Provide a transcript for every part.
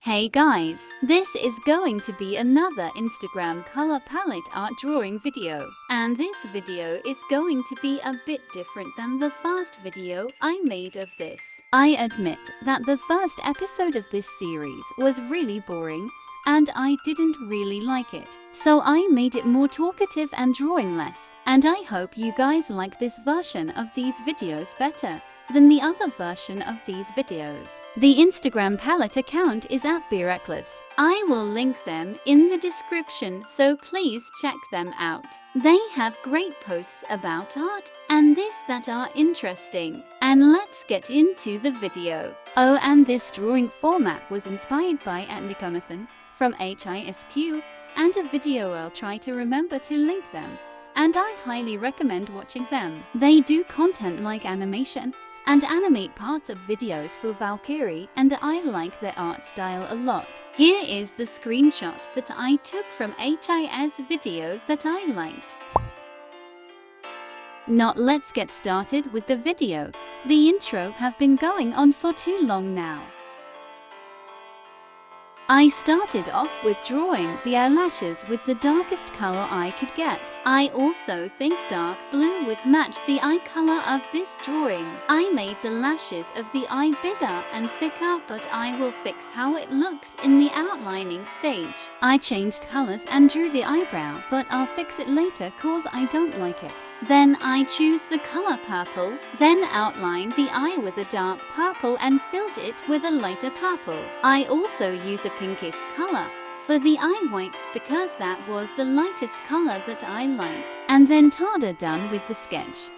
Hey guys, this is going to be another Instagram color palette art drawing video. And this video is going to be a bit different than the first video I made of this. I admit that the first episode of this series was really boring and I didn't really like it. So I made it more talkative and drawing less. And I hope you guys like this version of these videos better than the other version of these videos. The Instagram palette account is at @BeReckless. I will link them in the description, so please check them out. They have great posts about art and this that are interesting. And let's get into the video. Oh, and this drawing format was inspired by @Nikonathan from HISQ, and a video I'll try to remember to link them. And I highly recommend watching them. They do content like animation and animate parts of videos for Valkyrie, and I like their art style a lot. Here is the screenshot that I took from HIS video that I liked. Now let's get started with the video. The intro have been going on for too long now. I started off with drawing the eyelashes with the darkest color I could get. I also think dark blue would match the eye color of this drawing. I made the lashes of the eye bigger and thicker, but I will fix how it looks in the outlining stage. I changed colors and drew the eyebrow, but I'll fix it later cause I don't like it. Then I choose the color purple, then outlined the eye with a dark purple and filled it with a lighter purple. I also use a pinkish color for the eye whites because that was the lightest color that I liked. And then Tada done with the sketch.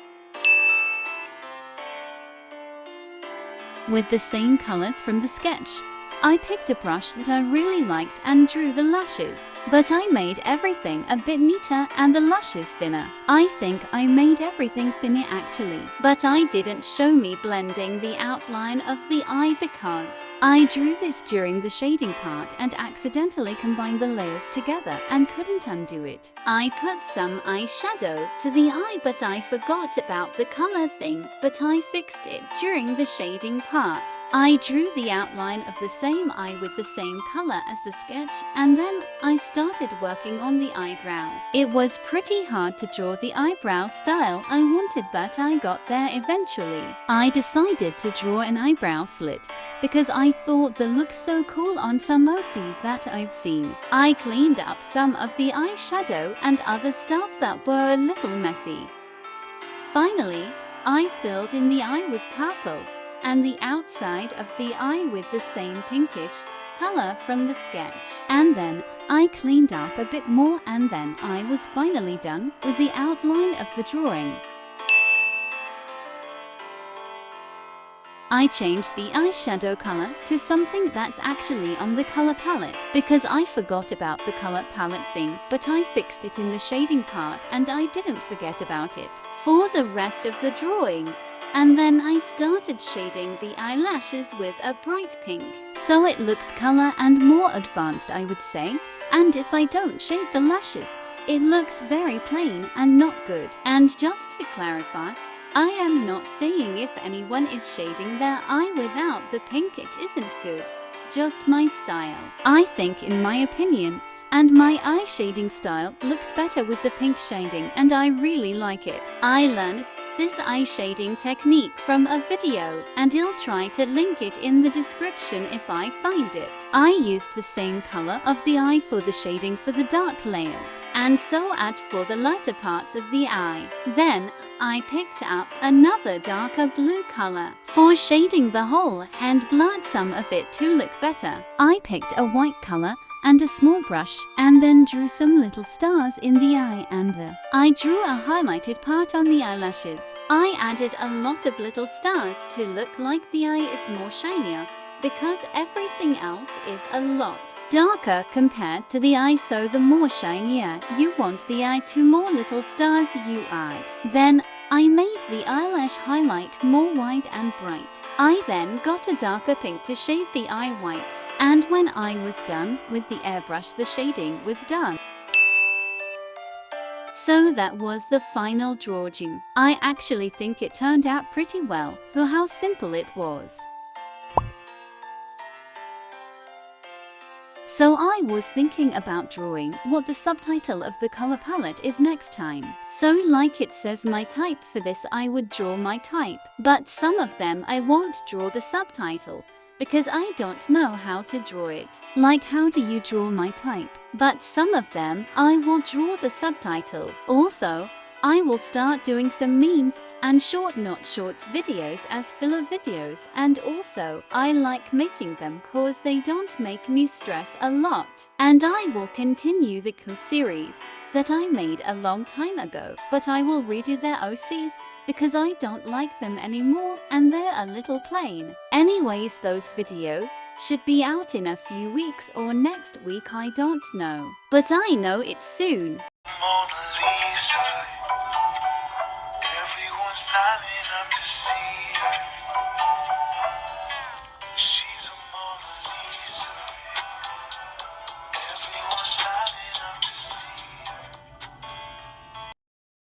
With the same colors from the sketch, I picked a brush that I really liked and drew the lashes. But I made everything a bit neater and the lashes thinner. I think I made everything thinner actually. But I didn't show me blending the outline of the eye because I drew this during the shading part and accidentally combined the layers together and couldn't undo it. I put some eyeshadow to the eye, but I forgot about the color thing, but I fixed it during the shading part. I drew the outline of the same eye with the same color as the sketch, and then I started working on the eyebrow. It was pretty hard to draw the eyebrow style I wanted, but I got there eventually. I decided to draw an eyebrow slit because I thought the look so cool on some OCs that I've seen. I cleaned up some of the eyeshadow and other stuff that were a little messy. Finally, I filled in the eye with purple and the outside of the eye with the same pinkish color from the sketch. And then I cleaned up a bit more, and then I was finally done with the outline of the drawing. I changed the eyeshadow color to something that's actually on the color palette because I forgot about the color palette thing, but I fixed it in the shading part and I didn't forget about it for the rest of the drawing. And then I started shading the eyelashes with a bright pink, so it looks color and more advanced, I would say. And if I don't shade the lashes, it looks very plain and not good. And just to clarify, I am not saying if anyone is shading their eye without the pink it isn't good, just my style. I think, in my opinion, and my eye shading style looks better with the pink shading, and I really like it. I learned this eye shading technique from a video, and I'll try to link it in the description if I find it. I used the same color of the eye for the shading for the dark layers, and so add for the lighter parts of the eye. Then I picked up another darker blue color for shading the whole and blurred some of it to look better. I picked a white color and a small brush, and then drew some little stars in the eye, and I drew a highlighted part on the eyelashes. I added a lot of little stars to look like the eye is more shinier because everything else is a lot darker compared to the eye, so the more shinier you want the eye to, more little stars you add. Then I made the eyelash highlight more wide and bright. I then got a darker pink to shade the eye whites, and when I was done with the airbrush, the shading was done. So that was the final drawing. I actually think it turned out pretty well for how simple it was. So I was thinking about drawing what the subtitle of the color palette is next time. So like it says my type for this, I would draw my type. But some of them I won't draw the subtitle, because I don't know how to draw it. Like, how do you draw my type? But some of them I will draw the subtitle. Also, I will start doing some memes and not shorts videos as filler videos, and also I like making them cause they don't make me stress a lot. And I will continue the series that I made a long time ago, but I will redo their OCs because I don't like them anymore and they're a little plain. Anyways, those videos should be out in a few weeks or next week, I don't know. But I know it's soon. Mona Lisa, everyone's lining up to see her. She